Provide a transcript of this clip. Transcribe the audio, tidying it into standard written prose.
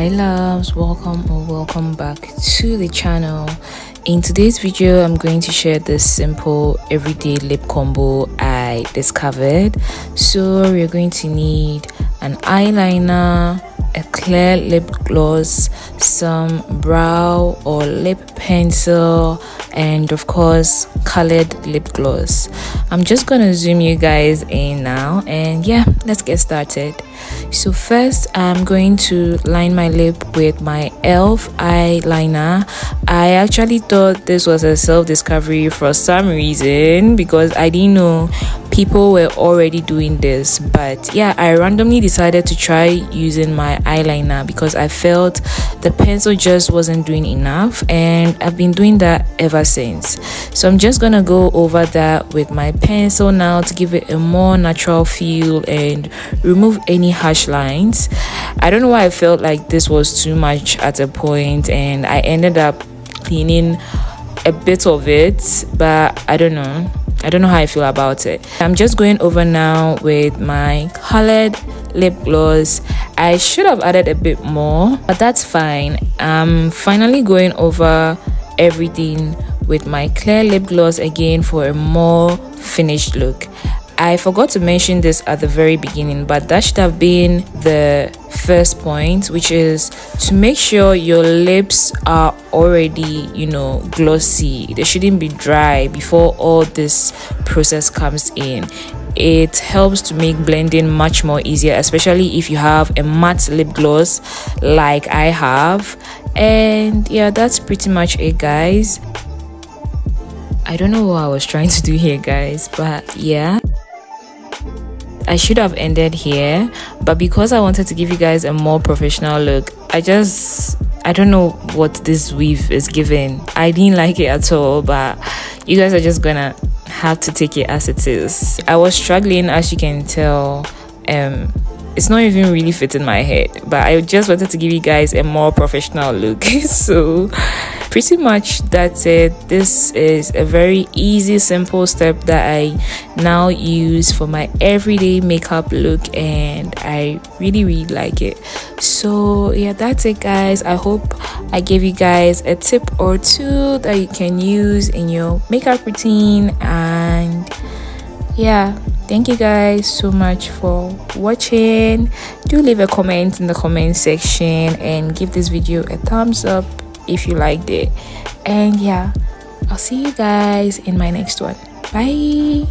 Hi loves, welcome or welcome back to the channel. In today's video I'm going to share this simple everyday lip combo I discovered. So we're going to need an eyeliner, a clear lip gloss, some brow or lip pencil, and of course colored lip gloss. I'm just gonna zoom you guys in now, and yeah, let's get started. So first I'm going to line my lip with my elf eyeliner. I actually thought this was a self-discovery for some reason because I didn't know people were already doing this, but yeah, I randomly decided to try using my eyeliner because I felt the pencil just wasn't doing enough, and I've been doing that ever since. So I'm just gonna go over that with my pencil now to give it a more natural feel and remove any harsh lines. I don't know why I felt like this was too much at a point, and I ended up cleaning a bit of it, but I don't know how I feel about it. I'm just going over now with my colored lip gloss. I should have added a bit more, but that's fine. I'm finally going over everything with my clear lip gloss again for a more finished look. I forgot to mention this at the very beginning, but that should have been the first point, which is to make sure your lips are already, glossy. They shouldn't be dry before all this process comes in. It helps to make blending much more easier, especially if you have a matte lip gloss like I have. And yeah, that's pretty much it, guys. I don't know what I was trying to do here, guys, but yeah, I should have ended here, but because I wanted to give you guys a more professional look, I don't know what this weave is giving. I didn't like it at all, but you guys are just gonna have to take it as it is. I was struggling, as you can tell. It's not even really fitting my head, but I just wanted to give you guys a more professional look. So pretty much that's it. This is a very easy, simple step that I now use for my everyday makeup look, and I really like it. So yeah, that's it, guys. I hope I gave you guys a tip or two that you can use in your makeup routine. And yeah, thank you guys so much for watching. Do leave a comment in the comment section and give this video a thumbs up if you liked it. And yeah, I'll see you guys in my next one. Bye.